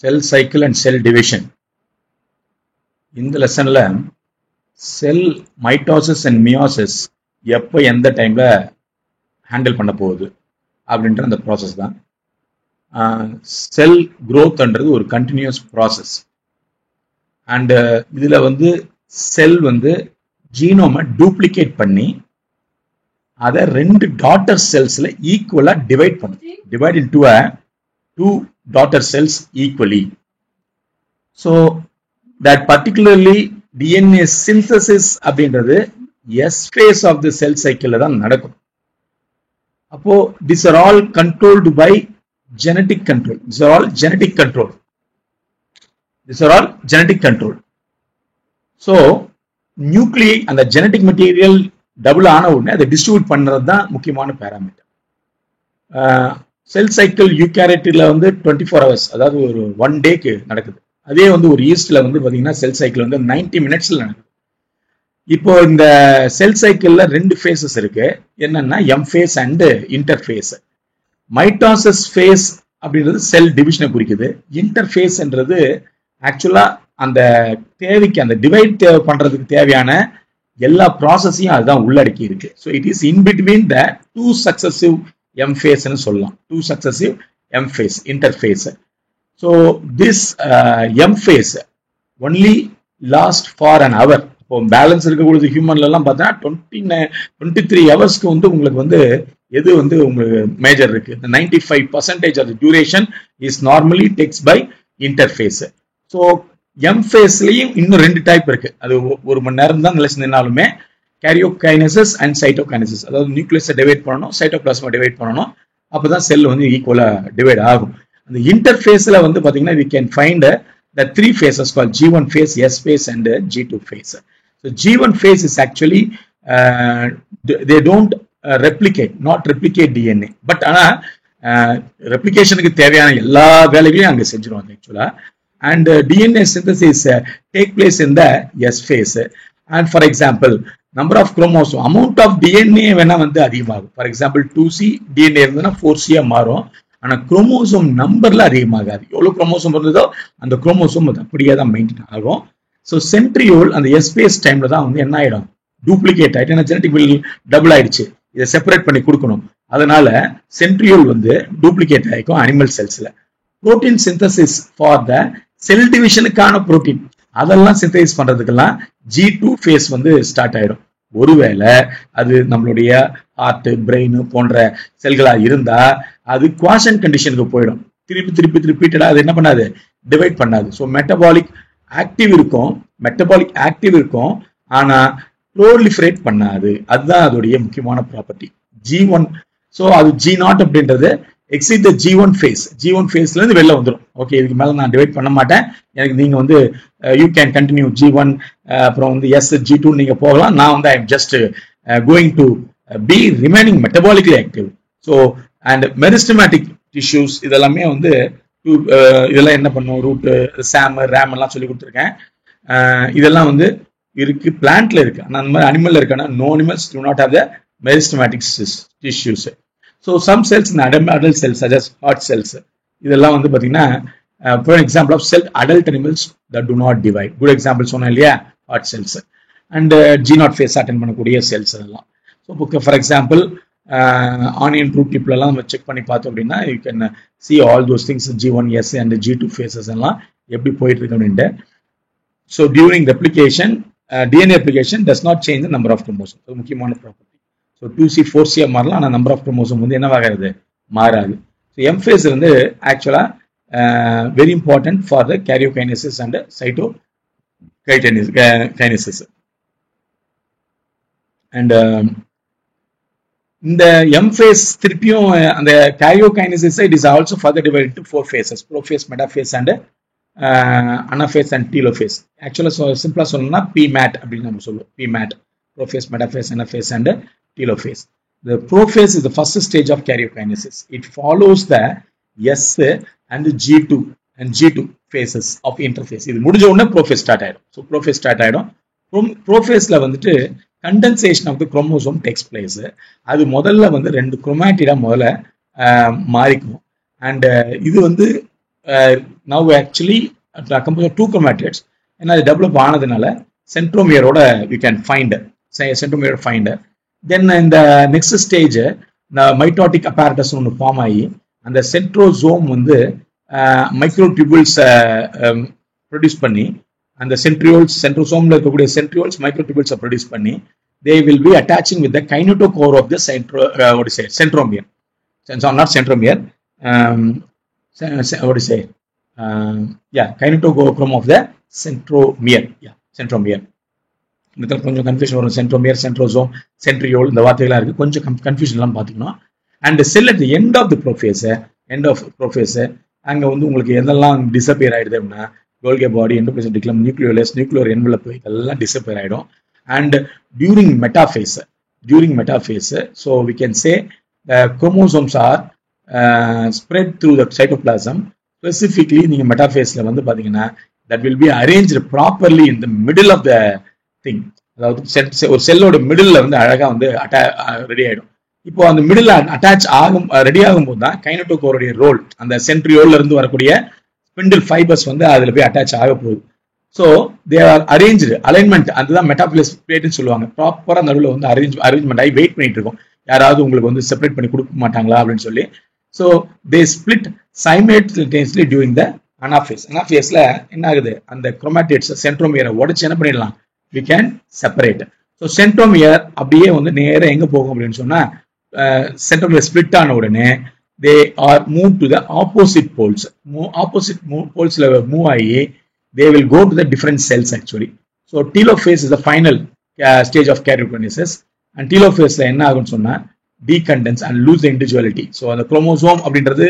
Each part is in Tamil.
cell cycle and cell division. இந்த லெசன்ல செல் மைட்டோசிஸ் அண்ட் மியோசிஸ் எப்போ எந்த டைம்ல ஹேண்டில் பண்ண போகுது அப்படின்ற அந்த ப்ராசஸ் தான். செல் க்ரோத்ன்றது ஒரு கண்டினியூஸ் ப்ராசஸ். அண்ட் இதுல வந்து செல் வந்து ஜீனோமை டூப்ளிகேட் பண்ணி அதை 2 டாட்டர் செல்ஸ்ல ஈக்குவலா டிவைட் பண்ணுது. Divide into 2 daughter cells equally. So that particularly DNA synthesis அப்படின்றது S phase of the cell cycle தான் நடக்கும். அப்போ these are all controlled by genetic control. These are all genetic control. These are all genetic control. So nuclei and the genetic material double ஆன உடனே அதை டிஸ்ட்ரிபியூட் பண்றது தான் முக்கியமான பேராமீட்டர். செல் சைக்கிள் யூகேரியட்ல வந்து 24 hours, அதாவது ஒரு 1 டேக்கு நடக்குது. அதே வந்து ஒரு ஈஸ்ட்ல வந்து பாத்தீங்கன்னா செல் சைக்கிள் வந்து 90 minutesல நடக்குது. இப்போ இந்த செல் சைக்கிள்ல 2 ஃபேஸஸ் இருக்கு. என்னன்னா M phase and interphase. Mitosis phase அப்படின்றது செல் டிவிஷனை குறிக்குது. இன்டர்ஃபேஸ்ன்றது ஆக்சுவலா அந்த தேவைக்கு அந்த டிவைட் பண்றதுக்கு தேவையான எல்லா ப்ராசஸையும் அதுதான் உள்ளடக்கி இருக்கு. So it is in between the 2 successive M phase சொல்லலாம். 2 successive M phase interface. So this M phase only last for an hour. இப்போ பேலன்ஸ் இருக்கக்கூடிய ஹியூமன்ல எல்லாம் பார்த்தா 23 ஹவர்ஸ்க்கு வந்து உங்களுக்கு வந்து எது வந்து உங்களுக்கு மேஜர் இருக்கு. 95% of the duration is normally takes by interface. So M phase-லயும் இன்னும் 2 டைப் இருக்கு. அது 1 மணி நேரம் தான் நிலைச்சினாலுமே கேரியோகைனசிஸ் அண்ட் சைட்டோகைனசிஸ். அதாவது நியூக்ளியஸை டிவைட் பண்ணணும், சைட்டோபிளாஸ்மா டிவைட் பண்ணணும். அப்பதான் செல் வந்து ஈக்குவலா டிவைட் ஆகும். அந்த இன்டர்ஃபேஸ்ல வந்து பாத்தீங்கன்னா we can find the 3 phases called G1 phase, S phase and G2 phase. So G1 phase is actually they don't not replicate DNA. But ஆனா ரெப்ளிகேஷனுக்கு தேவையான எல்லா வேலைகளையும் அங்க செஞ்சிருவாங்க ஆக்சுவலா. And DNA synthesis take place in the S phase. And for example, number of chromosome, amount of DNA வேணா வந்து அதிகமாகும். For example, 2C DNA இருந்ததுன்னா 4C மாறும். ஆனா குரோமோசோம் நம்பர்ல அதிகமாகாது. எவ்வளவு குரோமோசோம் இருந்ததோ அந்த குரோமோசோம் அப்படியே தான் மெயின்டைன் ஆகும். ஸோ சென்ட்ரியோல் அந்த S phase டைம்ல தான் வந்து என்ன ஆயிடும், டூப்ளிகேட் ஆயிட்டு, ஏன்னா ஜெனடிக் வில் டபுள் ஆயிடுச்சு, இதை செப்பரேட் பண்ணி கொடுக்கணும். அதனால சென்ட்ரியோல் வந்து டூப்ளிகேட் ஆயிக்கும் அனிமல் செல்ஸ்ல. Protein synthesis for the cell டிவிஷனுக்கான புரோட்டீன் அதெல்லாம் சிந்தசிஸ் பண்றதுக்கெல்லாம் G2 phase வந்து ஸ்டார்ட் ஆயிடும். ஒருவேளை அது நம்மளுடைய ஹார்ட், பிரெயின் போன்ற செல்களா இருந்தா அது குவாஷன் கண்டிஷனுக்கு போயிடும். திருப்பி ரிப்பீட்டடா அது என்ன பண்ணாது, டிவைட் பண்ணாது. ஸோ மெட்டபாலிக் ஆக்டிவ் இருக்கும் ஆனா ப்ரோலிஃபரேட் பண்ணாது. அதுதான் அதோடைய முக்கியமான ப்ராப்பர்ட்டி G1. ஸோ அது G0 அப்படின்றது exceed the G1 phase. G1 phaseல இருந்து வெளில வந்துடும். ஓகே, இதுக்கு மேல நான் டிவைட் பண்ண மாட்டேன், எனக்கு நீங்க வந்து யூ கேன் கண்டினியூ G1 அப்புறம் வந்து S G2 நீங்க போகலாம். நான் வந்து I am just going to be remaining metabolically active. So and meristematic tissues இதெல்லாமே வந்து இதெல்லாம் என்ன பண்ணும், ரூட், சாம், ரேம் எல்லாம் சொல்லி கொடுத்துருக்கேன். இதெல்லாம் வந்து இருக்கு, பிளான்ட்ல இருக்கு. ஆனால் அந்த மாதிரி அனிமல்ல இருக்கானா no animals do not have the meristematic tissues. So some cells in adult cells such as heart cells இதெல்லாம் வந்து பாத்தீங்கன்னா for example of adult animals that do not divide. Good example சொன்னேன் இல்லையா, heart cells and G0 phase attend பண்ணக்கூடிய செல்ஸ் எல்லாம். So for example onion root டிப்ல எல்லாம் நம்ம செக் பண்ணி பார்த்தோம் அப்படின்னா you can see all those things G1, S and G2 phases எல்லாம் எப்படி போயிட்டு இருக்கு அப்படின்ட்டு. So during replication DNA replication does not change the number of chromosomes. அது முக்கியமான ப்ராப்பர்ட்டி. ஸோ 2C 4C மாறலாம், ஆனால் நம்பர் ஆஃப் குரோமோசோம் வந்து என்னவாகிறது, மாறாது. ஸோ M phase வந்து ஆக்சுவலா very important for the karyokinesis and cytokinesis. And இந்த M phase திருப்பியும் அந்த karyokinesis it is also further divided to 4 phases, prophase, metaphase and anaphase and telophase. ஆக்சுவலா சிம்பிளா சொல்லணும்னா PMAT அப்படின்னு நம்ம சொல்லுவோம். PMAT, prophase, metaphase, anaphase and telophase. The prophase is the first stage of karyokinesis. It follows the S and G2 and G2 phases of interphase. இது முடிஞ்ச உடனே prophase ஸ்டார்ட் ஆயிடும். ஸோ prophase ஸ்டார்ட் ஆயிடும். ப்ரோஃபேஸ்ல வந்துட்டு condensation of the chromosome takes place. அது முதல்ல வந்து 2 குரோமாட்டிடா முதல்ல மாறிக்கும். அண்ட் இது வந்து now actually composed of 2 chromatids and அது டெவலப் ஆனதுனால சென்ட்ரோமியரோட we can find centromere find. Then in the next stage mitotic apparatus ஒன்று ஃபார்ம் ஆகி அந்த சென்ட்ரோசோம் வந்து மைக்ரோடியூபிள்ஸ் ப்ரொடியூஸ் பண்ணி அந்த சென்ட்ரோசோம்ல இருக்கக்கூடிய சென்ட்ரியோல்ஸ் மைக்ரோடியூபிள்ஸை ப்ரொடியூஸ் பண்ணி they will be attaching with the kinetochore of the centromere. So not centromere, what do you say? Kinetochrome of the centromere. Centromere. கொஞ்சம் கன்ஃபியூஷன் வரும். சென்ட்ரோமியர், சென்ட்ரோசோம், சென்ட்ரியோல் இந்த வார்த்தைகளாக இருக்கு. கொஞ்சம் கன்ஃபியூஷன் எல்லாம் பார்த்துக்கணும். And cell at the end of prophase அங்கே வந்து உங்களுக்கு எதெல்லாம் டிசப்பியர் ஆயிடுது அப்படின்னா Golgi body, endoplasm, nucleolus, nuclear envelope இதெல்லாம் டிசப்பியர் ஆயிடும். And during metaphase, so we can say the chromosomes are spread through the cytoplasm. Specifically, in the metaphase, that will be arranged properly in the middle of the thing. ஒரு செல்லோட மிடில் வந்து அழகா வந்து ரெடி ஆயிடும். இப்போ அந்த மிடில் அட்டாச் ஆகும் ரெடி ஆகும் போது தான் கைனட்டோகோருடைய ரோல் அந்த சென்ட்ரியோல்ல இருந்து வரக்கூடிய ஸ்பிண்டில் ஃபைபர்ஸ் வந்து அதுல போய் அட்டாச் ஆக போகுது. So they are arrange alignment, அதுதான் மெட்டாபிளஸ் பிளேட்னு சொல்லுவாங்க. ப்ராப்பரா நடுவில் வந்து அரேஞ்ச்மெண்ட் ஆகி வெயிட் பண்ணிட்டு இருக்கோம், யாராவது உங்களுக்கு வந்து செப்பரேட் பண்ணி கொடுக்க மாட்டாங்களா அப்படின்னு சொல்லி. So they split simultaneously during the anaphase. அனாஃபேஸ்ல என்ன ஆகுது, அந்த குரோமாட்டிட்ஸ் சென்ட்ரோமியரை உடச்சு என்ன பண்ணிடலாம், we can separate. So centromere அப்படியே வந்து நேரா எங்க போகும் அப்படின்னு சொன்னா centromere split ஆன உடனே they are moved to the opposite poles. Opposite poles ல மூவ் ஆகி they will go to the different cells actually. So telophase is the final stage of karyokinesis. And telophase ல என்ன ஆகும்னு சொன்னா decondense and lose the individuality. So அந்த குரோமோசோம் அப்படின்றது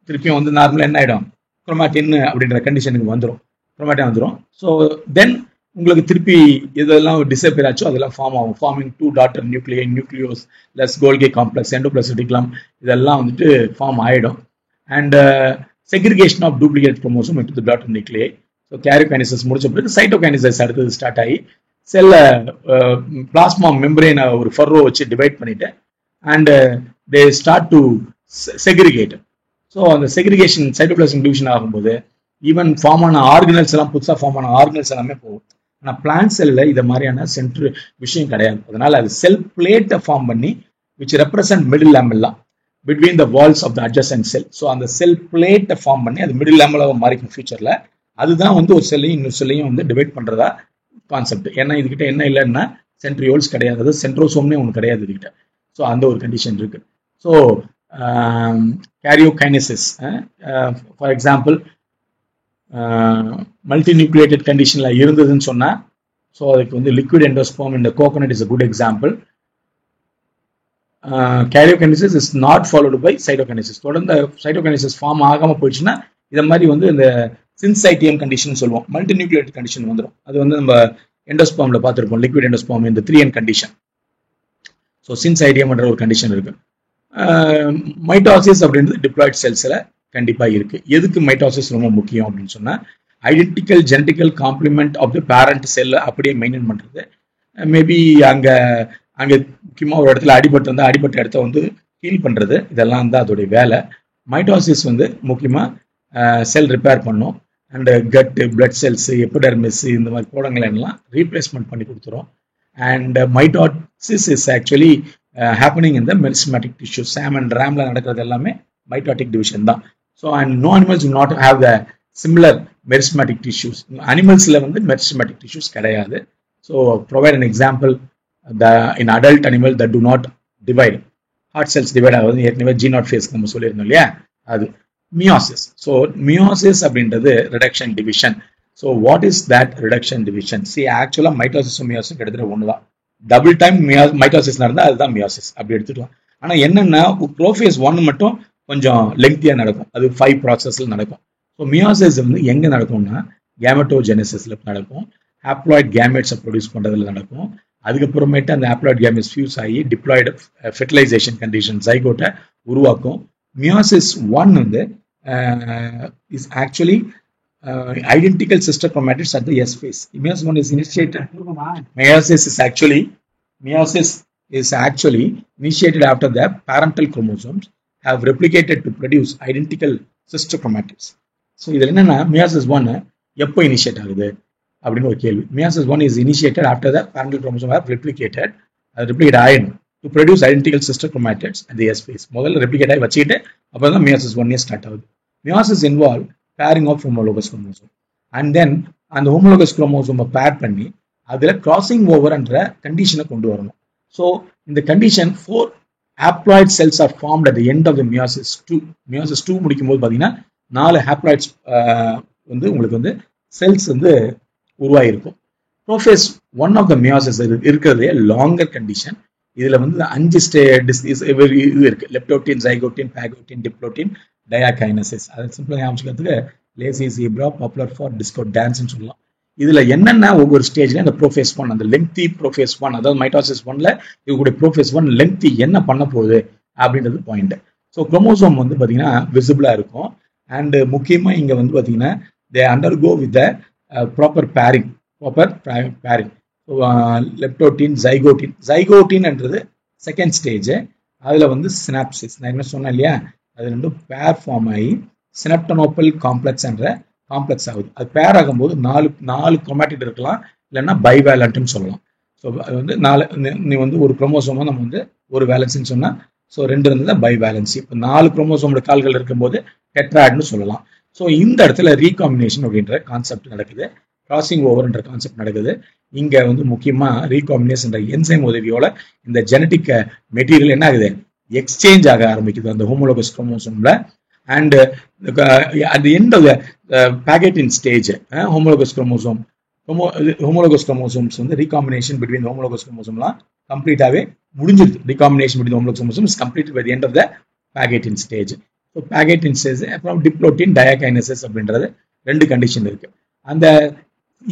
திருப்பியும் வந்து நார்மலா என்ன ஆயிடும், குரோமாட்டின் அப்படின்ற கண்டிஷனுக்கு வந்துடும், குரோமாட்டின் வந்துடும். ஸோ தென் உங்களுக்கு திருப்பி இதெல்லாம் டிசப்பியர் ஆச்சோ அதெல்லாம் ஃபார்ம் ஆகும். Forming 2 daughter nuclei, nucleolus Golgi complex, endoplasm இதெல்லாம் வந்துட்டு ஃபார்ம் ஆயிடும். And segregation of duplicate chromosome into the daughter nuclei. So karyokinesis முடிச்ச பிறகு சைட்டோகைனசிஸ் அடுத்தது ஸ்டார்ட் ஆகி செல்ல பிளாஸ்மா மெம்பரேனை ஒரு ஃபர்ரோ வச்சு டிவைட் பண்ணிட்டு and they start to segregate. So அந்த செக்ரிகேஷன் சைட்டோபிளாசம் டிவிஷன் ஆகும்போது ஈவன் ஃபார்ம் ஆன ஆர்கனல்ஸ் எல்லாம், புதுசாக ஃபார்ம் ஆன ஆர்கனல்ஸ் எல்லாமே போகும். ஆனால் பிளான்ட் செல்லில் இதை மாதிரியான சென்ட்ரு விஷயம் கிடையாது. அதனால அது செல் பிளேட்டை ஃபார்ம் பண்ணி which represent middle lamella between the walls of the adjacent cell. So அந்த செல் பிளேட்டை ஃபார்ம் பண்ணி அது மிடில் லேமெல்லாவை மாறிக்கும் ஃபியூச்சரில். அதுதான் வந்து ஒரு செல்லையும் இன்னொரு செல்லையும் வந்து டிவைட் பண்ணுறதா கான்செப்ட். ஏன்னா இதுகிட்ட என்ன இல்லைன்னா சென்ட்ரியோல்ஸ் கிடையாது, அது சென்ட்ரோசோம்னே ஒன்று கிடையாது இதுகிட்ட. ஸோ அந்த ஒரு கண்டிஷன் இருக்கு. So karyokinesis for example multinucleated கண்டிஷன்ல இருந்ததுன்னு சொன்னா, ஸோ அதுக்கு வந்து லிக்விட் எண்டோஸ்பெர்ம் இந்த coconut is a good example. Karyokinesis is not followed by cytokinesis. தொடர்ந்து சைட்டோகைனசிஸ் ஃபார்ம் ஆகாம போயிடுச்சுன்னா இதை மாதிரி வந்து இந்த சின்சைட்டியம் கண்டிஷன் சொல்லுவோம், மல்டிநியூக்ளியேட்டட் கண்டிஷன் வந்துடும். அது வந்து நம்ம எண்டோஸ்பெர்ம்ல பார்த்துருப்போம், லிக்விட் எண்டோஸ்பெர்ம் இந்த 3n கண்டிஷன். ஸோ சின்சைட்டியம்ன்ற ஒரு கண்டிஷன் இருக்கு. மைட்டாசிஸ் அப்படின்றது டிப்ளாய்ட் செல்ஸ்ல கண்டிப்பா இருக்கு. எதுக்கு மைட்டாசிஸ் ரொம்ப முக்கியம் அப்படின்னு சொன்னா, identical genetical complement of the parent cell அப்படியே மெயின்டைன் பண்றது. மேபி அங்க முக்கியமா ஒரு இடத்துல அடிபட்ட இடத்த வந்து ஹீல் பண்றது, இதெல்லாம் தான் அதோடைய வேலை. மைட்டாசிஸ் வந்து முக்கியமா செல் ரிப்பேர் பண்ணும். And gut, blood cells, epidermis இந்த மாதிரி கோடங்களை எல்லாம் ரீப்ளேஸ்மெண்ட் பண்ணி கொடுத்துரும். And mitosis is actually happening in the meristematic tissue. SAM and ரேம்ல நடக்கிறது எல்லாமே மைட்டாட்டிக் டிவிஷன் தான். So and no animals do not have the similar meristematic tissues. Animals la vandu meristematic tissues kedaiyadu. So provide an example, in adult animal that do not divide, heart cells divide ஆகுது. ஏற்கனவே G0 phase நம்ம சொல்லியிருந்தோம் இல்லையா, அது meiosis. So meiosis அப்படின்றது reduction division. So what is that reduction division? See actually mitosis meiosis கிட்டத்தட்ட ஒண்ணுதான். டபுள் டைம் மைட்டோசிஸ் நடந்தா அதுதான் meiosis அப்படி எடுத்துக்கலாம். ஆனா என்னன்னா ப்ரோஃபேஸ் 1 மட்டும் கொஞ்சம் லெங்க்தியா நடக்கும், அது 5 ப்ராசஸ்ல நடக்கும். ஸோ மியோசிஸ் வந்து எங்க நடக்கும்னா கேமெட்டோஜெனசிஸ்ல நடக்கும், ஹாப்ளாய்ட் கேமெட்ஸை ப்ரொடியூஸ் பண்றதுல நடக்கும். அதுக்கப்புறமேட்டு அந்த ஹாப்ளாய்ட் கேமெட்ஸ் ஃபியூஸ் ஆகி டிப்ளாய்டு ஃபெர்டிலைசேஷன் கண்டிஷன் ஜைகோட்டை உருவாக்கும். மியோசிஸ் 1 வந்து is actually identical sister chromatids at the S phase. Meiosis 1 is initiated. Meiosis is actually initiated after the parental chromosomes have replicated to produce identical sister chromatids. So இதில் என்னன்னா மியாசிஸ் 1 எப்போ இனிஷியேட் ஆகுது அப்படின்னு ஒரு கேள்வி. Meiosis 1 is initiated after the parental chromosome have replicated. அது ரெப்ளிகேட் ஆயிடும் to produce identical sister chromatids at the S phase. முதல்ல ரெப்ளிகேட் ஆகி வச்சுக்கிட்டு அப்புறம் தான் மியாசிஸ் 1 ஸ்டார்ட் ஆகுது. Meiosis involve pairing of homologous chromosome and then அந்த ஹோமோலோகஸ் குரோமோசோமை பேர் பண்ணி அதில் கிராசிங் ஓவர் என்ற கண்டிஷனை கொண்டு வரணும். ஸோ இந்த condition 4 haploid cells are formed at the end of the meiosis 2. meiosis 2 முடிக்கும் போது பார்த்தீங்கன்னா 4 haploids வந்து உங்களுக்கு வந்து செல்ஸ் வந்து உருவாயிருக்கும். ப்ரோஃபேஸ் 1 ஆஃப் த மியாசிஸ் இருக்கிறதே லாங்கர் கண்டிஷன். இதுல வந்து 5 இது இருக்கு: லெப்டோட்டின், ஜைகோட்டின், பாகோட்டின், டிப்ளோட்டின், டயாகைனசிஸ். அதை சிம்பிளா ஞாபகத்துக்கு lazy zebra, popular for disco டான்ஸ்னு சொல்லலாம். இதுல என்னென்ன ஒவ்வொரு ஸ்டேஜ்ல இந்த ப்ரோஃபேஸ் 1, அந்த லெங்தி ப்ரோஃபேஸ் 1, அதாவது மைட்டாசிஸ் 1ல இருக்கக்கூடிய ப்ரோஃபேஸ் 1 லெங்தி என்ன பண்ண போகுது அப்படின்றது பாயிண்ட். ஸோ குரோமோசோம் வந்து பார்த்தீங்கன்னா விசிபிளா இருக்கும். அண்ட் முக்கியமா இங்க வந்து பார்த்தீங்கன்னா they undergo with the proper pairing. Leptotene, ஜைகோட்டின்ன்றது செகண்ட் ஸ்டேஜ். அதுல வந்து சினாப்சிஸ், நான் என்ன சொன்னேன் இல்லையா, அது ரெண்டும் பேர் ஃபார்ம் ஆகி சினப்டனோபல் காம்ப்ளெக்ஸ் என்ற காம்ப்ளெக்ஸ் ஆகுது. அது பேர் ஆகும்போது 4 குரோமாட்டிட் இருக்கலாம், இல்லைன்னா பைவேலண்ட்னு சொல்லலாம். ஸோ அது வந்து 4 நீ வந்து ஒரு குரோமோசோமா நம்ம வந்து ஒரு வேலன்ஸ்ன்னு சொன்னா, ஸோ 2 இருந்தது பைவேலன்சி. இப்போ 4 குரோமோசோமோட கால்கள் இருக்கும்போது டெட்ராய்டுன்னு சொல்லலாம். ஸோ இந்த இடத்துல ரீகாம்பினேஷன் அப்படின்ற கான்செப்ட் நடக்குது, கிராசிங் ஓவர்ன்ற கான்செப்ட் நடக்குது. இங்க வந்து முக்கியமா ரீகாம்பினேஷன் என்ற என்சைம் உதவியோட இந்த ஜெனட்டிக் மெட்டீரியல் என்ன ஆகுது, எக்ஸ்சேஞ்ச் ஆக ஆரம்பிக்குது அந்த homologous குரோமோசோம்ல. And at the end of the Pagetian stage, homologous chromosomes வந்து recombination between the homologous chromosome complete ஆவே முடிஞ்சிருது. recombination between the homologous chromosomes is completed by the end of the Pagetian stage. So Pagetian stage அப்புறம் டிப்ளோட்டின், டயாகைனசிஸ் அப்படின்றது 2 கண்டிஷன் இருக்கு. அந்த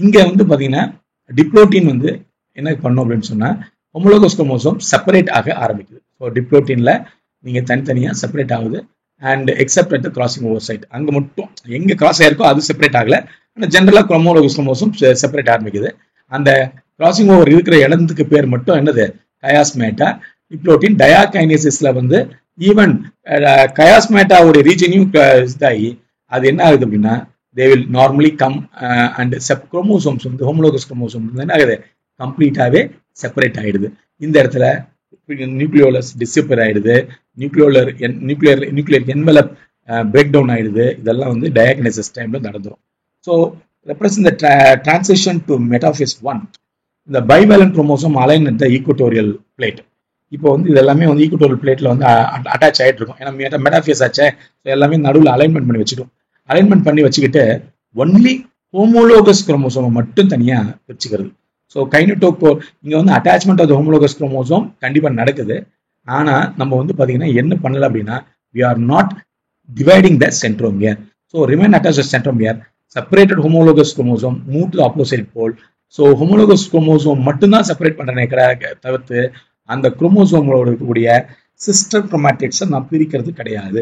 இங்க வந்து பாத்தீங்கன்னா டிப்ளோட்டின் வந்து என்ன பண்ணும் அப்படின்னு சொன்னா homologous chromosome செப்பரேட் ஆக ஆரம்பிக்குது. ஸோ டிப்ளோட்டின்ல நீங்க தனித்தனியா செப்பரேட் ஆகுது. And except at the crossing over site, அங்க மட்டும் எங்க கிராஸ் ஆயிருக்கோ அது செப்பரேட் ஆகல. ஆனால் ஜென்ரலா ஹோமோலோகஸ் குரோமோசோம் செப்பரேட் ஆரம்பிக்குது. அந்த கிராசிங் ஓவர் இருக்கிற இடத்துக்கு பேர் மட்டும் என்னது, கயாஸ்மேட்டா. டிப்ளோட்டின், டயாகைனசிஸ்ல வந்து ஈவன் கயாஸ்மேட்டாவுடைய ரீஜனையும் இதாகி அது என்ன ஆகுது அப்படின்னா they will normally come and chromosomes வந்து ஹோமோலோகஸ் குரோமோசோம் என்ன ஆகுது, கம்ப்ளீட்டாவே செப்பரேட் ஆயிடுது. இந்த இடத்துல நியூக்ளியோலஸ் டிஸ்அப்பியர் ஆயிடுது, நியூக்ளியர் என்வலப் பிரேக் டவுன் ஆயிடுது. இதெல்லாம் வந்து டயாக்னைசிஸ் டைம்ல நடந்துரும். So represent the transition to metaphase 1. இந்த bivalent chromosome align at the equatorial plate. இப்போ வந்து இதெல்லாமே வந்து ஈக்குவட்டோரியல் பிளேட்ல வந்து அட்டாச் ஆயிட்டு இருக்கும். ஏன்னா மெட்டாஃபேஸ் ஆச்சே, எல்லாமே நடுவில் அலைன்மெண்ட் பண்ணி வச்சுட்டோம். அலைன்மெண்ட் பண்ணி வச்சுக்கிட்டு ஒன்லி ஹோமோலோகஸ் குரோமோசோமை மட்டும் தனியா வச்சுக்கிறது. ஸோ கைனட்டோகோர் இங்க வந்து attachment of the homologous chromosome கண்டிப்பா நடக்குது. ஆனா நம்ம வந்து பாத்தீங்கன்னா என்ன பண்ணல அப்படின்னா we are not dividing the centromere. So remain attached to centromere. Separated homologous chromosome move to the opposite pole. So homologous chromosome மட்டும்தான் செப்பரேட் பண்றேனே தவிர்த்து அந்த குரோமோசோமோட இருக்கக்கூடிய சிஸ்டர் குரோமாட்டிட்ஸை நான் பிரிக்கிறது கிடையாது.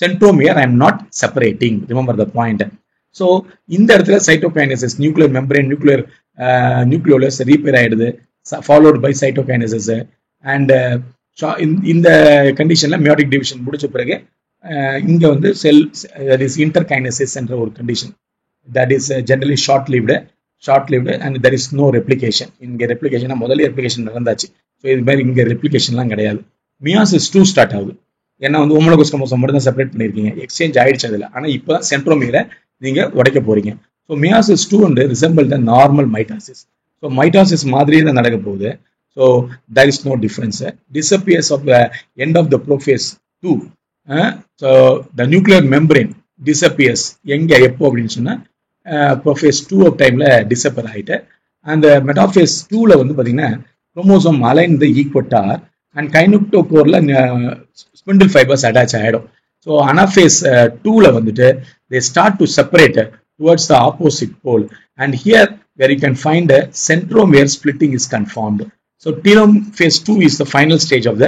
Centromere I am not separating, remember the point. So இந்த இடத்துல cytokinesis, nuclear membrane, nucleolus rebar ஆயிடுது, ஃபாலோட் பை சைட்டோகைனசிஸ். அண்ட் இந்த கண்டிஷன்ல மியோட்டிக் டிவிஷன் முடிச்ச பிறகு இங்க வந்து செல் தட் இஸ் இன்டர்கைனசிஸ் என்ற ஒரு condition that is generally short lived and that is no replication. இங்க ரெப்ளிகேஷன் முதல்ல ரெப்ளிகேஷன் நடந்தாச்சு. ஸோ இது மாதிரி இங்க ரெப்ளிகேஷன்லாம் கிடையாது. மியாசிஸ் 2 ஸ்டார்ட் ஆகுது. ஏன்னா வந்து ஹோமோலோகஸ் குரோமோசோம் மட்டும் தான் செப்பரேட் பண்ணிருக்கீங்க, எக்ஸ்சேஞ்ச் ஆயிடுச்சு அதுல. ஆனா இப்பதான் சென்ட்ரோமியரை நீங்க உடைக்க போறீங்க. ஸோ மியாசிஸ் 2 வந்து resemble the normal mitosis. So mitosis மாதிரியே தான் நடக்க போகுது. So there is no difference. Disappears of the end of the prophase 2. So the nuclear membrane disappears. எங்க எப்போ அப்படின்னு சொன்னா prophase 2 of timeல disappear ஆயிட்டு, and metaphase 2ல வந்து பாத்தீங்கன்னா chromosome align the equator and கைனோட்டோகோர்ல ஸ்பிண்டில் ஃபைபர்ஸ் அட்டாச் ஆயிடும். ஸோ அனாஃபேஸ் 2ல வந்துட்டு they start to separate towards the opposite pole, and here where you can find a centromere splitting is confirmed. So telophase 2 is the final stage of the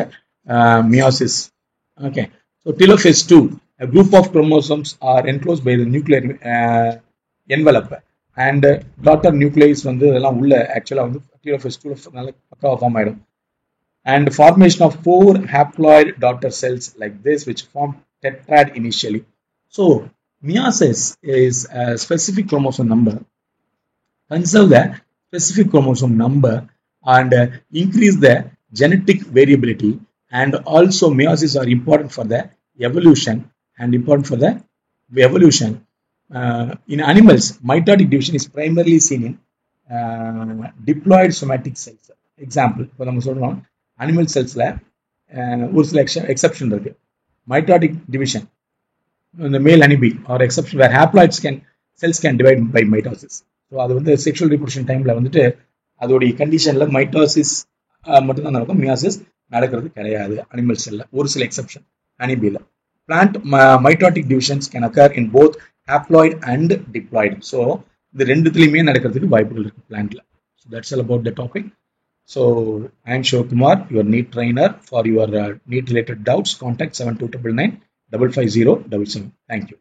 meiosis. Okay. So telophase 2, a group of chromosomes are enclosed by the nuclear envelope, and daughter nucleus வந்து இதெல்லாம் உள்ள ஆக்சுவலா வந்து telophase 2 நல்ல பக்காவா ஃபார்ம் ஆயிடும். And formation of 4 haploid daughter cells like this which form tetrad initially. So Meiosis is a specific chromosome number. Conserve the specific chromosome number and increase the genetic variability, and also meiosis are important for the evolution in animals. Mitotic division is primarily seen in diploid somatic cells. Example, இப்போ நம்ம சொல்றோம் animal cellsல ஒரு சில exception இருக்கு. Mitotic division in the male honeybee or exception where haploid cells can divide by mitosis. So அது வந்து செக்ஷுவல் ரீப்ரொடக்ஷன் டைம்ல வந்துட்டு அதோடைய கண்டிஷன்ல மைட்டோசிஸ் மட்டும்தான் நடக்கும், மியாசிஸ் நடக்கிறது கிடையாது அனிமல் செல்ல, ஒரு சில எக்ஸப்ஷன் ஹனிபீல. Plant mitotic divisions can occur in both haploid and diploid. So இந்த ரெண்டுத்துலையுமே நடக்கிறதுக்கு வாய்ப்புகள் இருக்கு பிளான்ட்ல. So that's all about the topic. So I am Shivakumar, your NEET trainer. For your NEET related doubts, contact 7299 550 77. Thank you.